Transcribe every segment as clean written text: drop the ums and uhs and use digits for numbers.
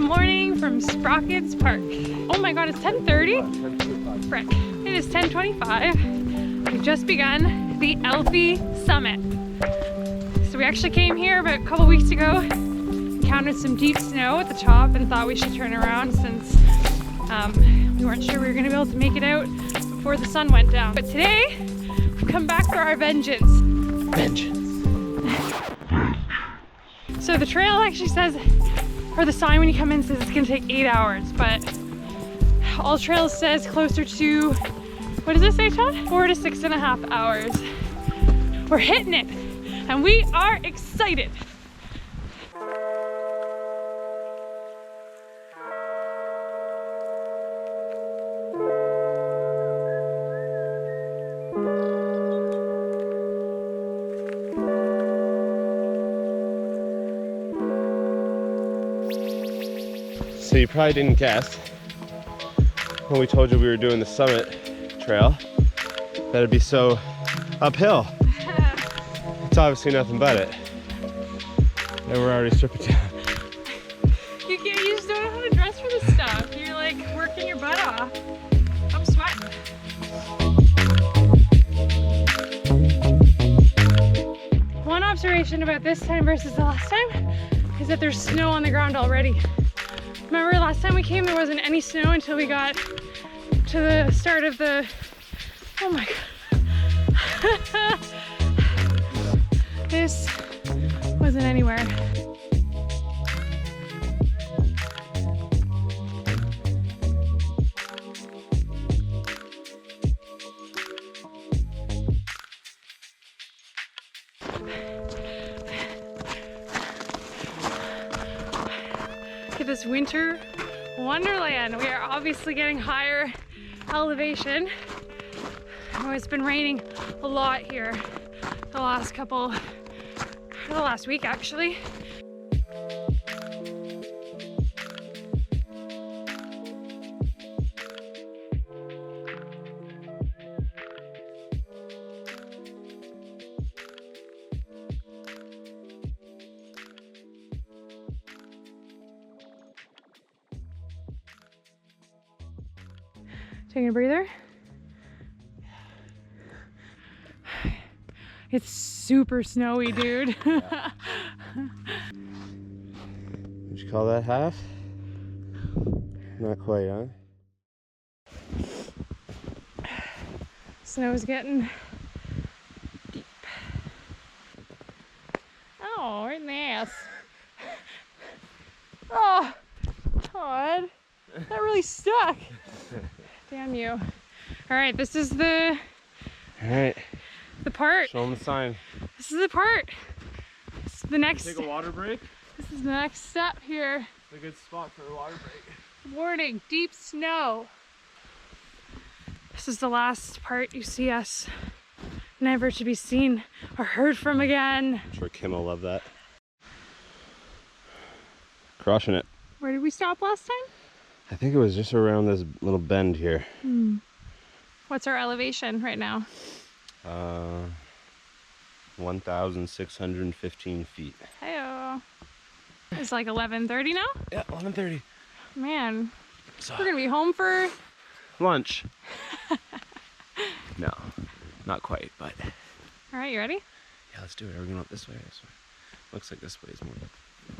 morning from Sprockets Park. Oh my god, it's 10:30? Frick. It is 10:25. We've just begun the Elphi Summit. So we actually came here about a couple weeks ago, encountered some deep snow at the top and thought we should turn around since we weren't sure we were gonna be able to make it out before the sun went down. But today, we've come back for our vengeance. Vengeance. So the trail actually says, or the sign when you come in says it's gonna take 8 hours, but AllTrails says closer to, what does it say, Todd? 4 to 6.5 hours. We're hitting it, and we are excited. So you probably didn't guess when we told you we were doing the summit trail that it'd be so uphill. It's obviously nothing but it. And we're already stripping down. You just don't know how to dress for this stuff. You're like working your butt off. I'm sweating. One observation about this time versus the last time is that there's snow on the ground already. Remember last time we came there wasn't any snow until we got to the start of the, oh my god. This wasn't anywhere. Look at this winter wonderland. We are obviously getting higher elevation. Oh, it's been raining a lot here the last week actually. Taking a breather. It's super snowy, dude. Would you call that half? Not quite, huh? Snow's getting deep. Oh, right in the ass. Oh, Todd, that really stuck. Damn you. All right, this is the part. Show them the sign. This is the part. This is the next. Take a water break. This is the next step here. It's a good spot for a water break. Warning, deep snow. This is the last part you see us never to be seen or heard from again. I'm sure Kim will love that. Crushing it. Where did we stop last time? I think it was just around this little bend here. What's our elevation right now? 1,615 feet. Hey-oh. It's like 11:30 now? Yeah, 11:30. Man, So, we're gonna be home for lunch. No, not quite, but. All right, you ready? Yeah, let's do it. Are we going up this way or this way? Looks like this way is more.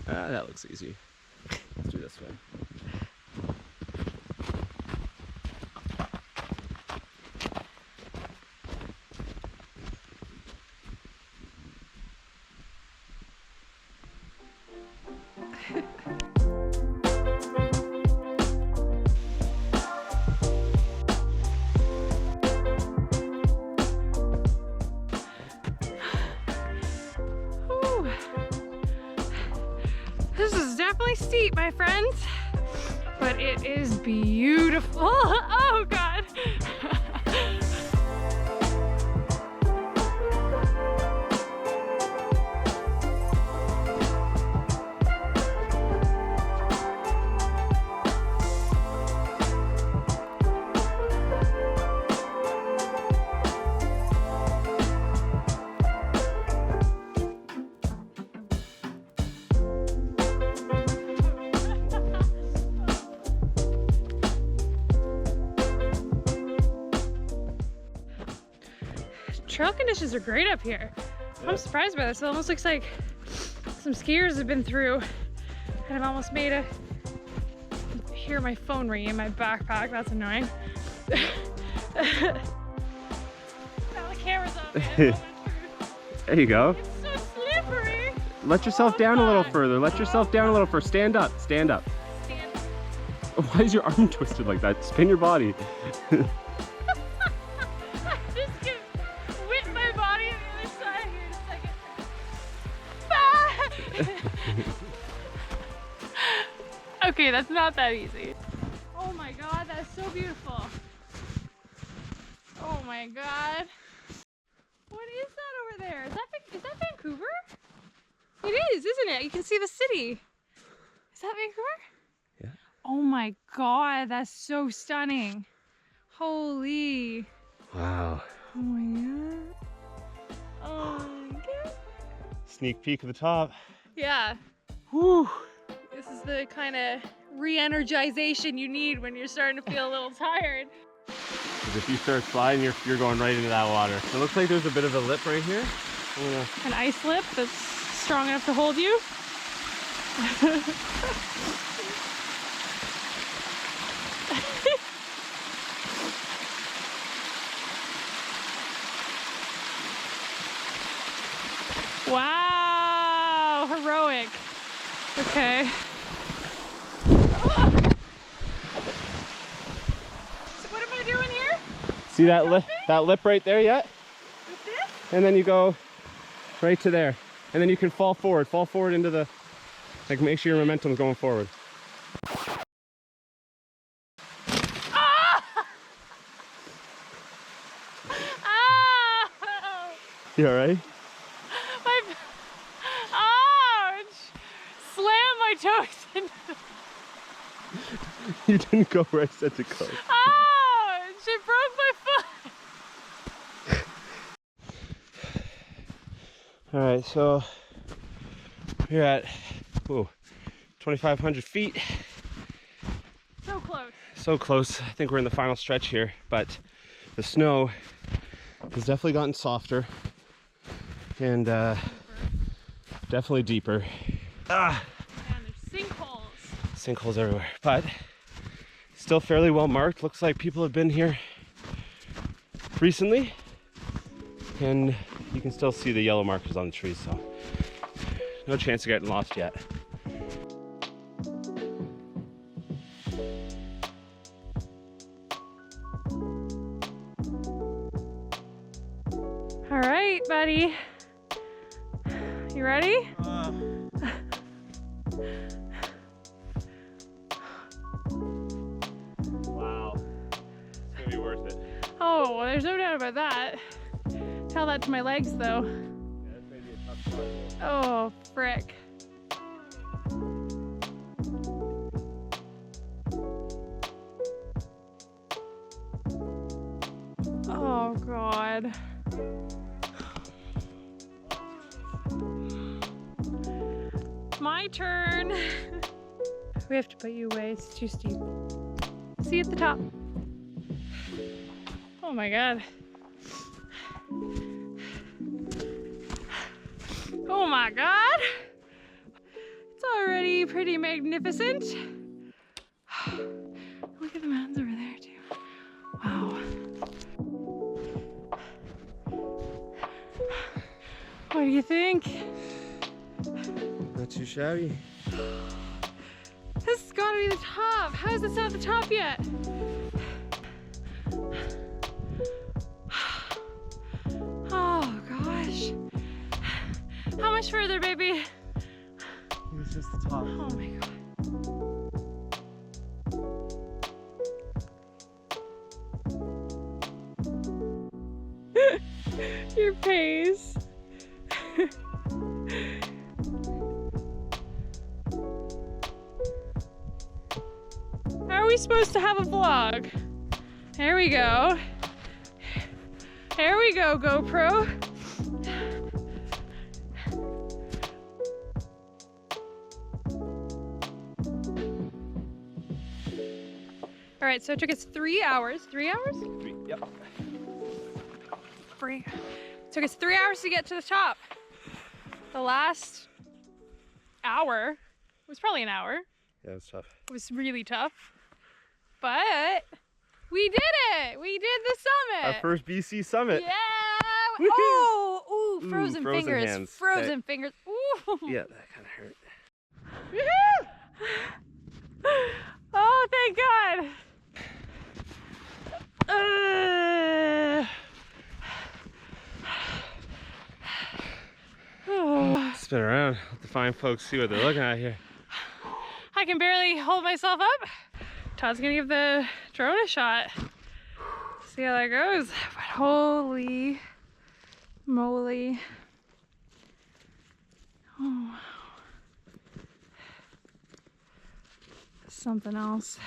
That looks easy. Let's do this way. This is definitely steep, my friends, but it is beautiful. Oh God. trail conditions are great up here. Yeah. I'm surprised by this. It almost looks like some skiers have been through and I've almost made a... I hear my phone ringing in my backpack. That's annoying. Now the camera's on me. There you go. It's so slippery. Let yourself down a little further. Let yourself down a little further. Stand up. Stand up. Stand. Why is your arm twisted like that? Spin your body. I just can whip my body on the other side here in a second. Okay, that's not that easy. Oh my god, that's so beautiful. Oh my god. What is that over there? Is that Vancouver? It is, isn't it? You can see the city. Is that Vancouver? Yeah. Oh my god, that's so stunning. Holy. Wow. Oh my god. Oh my god. Sneak peek of the top. Yeah. Whew. This is the kind of re-energization you need when you're starting to feel a little tired. Because if you start sliding, you're going right into that water. It looks like there's a bit of a lip right here. An ice lip that's strong enough to hold you. Wow, heroic. Okay. So what am I doing here? See that lip right there yet? With this? And then you go right to there. And then you can fall forward into the, like make sure your momentum's going forward. Ah! Ow! You alright? Ouch! Slam my toes into. You didn't go where I said to go. Ouch! It broke my foot. Alright, so we're at 2,500 feet. So close. So close. I think we're in the final stretch here, but the snow has definitely gotten softer and definitely deeper. And there's sinkholes. Sinkholes everywhere, but still fairly well marked. Looks like people have been here recently, and you can still see the yellow markers on the trees, so no chance of getting lost yet. All right, buddy. You ready? Wow, it's gonna be worth it. Oh, well, there's no doubt about that. Tell that to my legs, though. Yeah, that's maybe a tough part. Oh, frick. Oh, God. My turn. We have to put you away. It's too steep. See you at the top. Oh my God. Oh my God. It's already pretty magnificent. Look at the mountains over there too. Wow. What do you think? Not too shabby. This has got to be the top. How is this not the top yet? Oh gosh. How much further, baby? It's just the top. Oh my God. Your pace. How are we supposed to have a vlog? There we go. There we go, GoPro. All right, so it took us 3 hours. 3 hours? Yep. Took us 3 hours to get to the top. The last hour was probably an hour. Yeah, it was tough. It was really tough, but we did it. We did the summit. Our first BC summit. Yeah. Woohoo! Oh, ooh, frozen fingers. Hands. Frozen Okay. fingers. Ooh. Yeah, that kind of hurt. Oh, thank God. Spin around. Let the fine folks see what they're looking at here. I can barely hold myself up. Todd's gonna give the drone a shot. See how that goes. But holy moly. Oh, wow. Something else.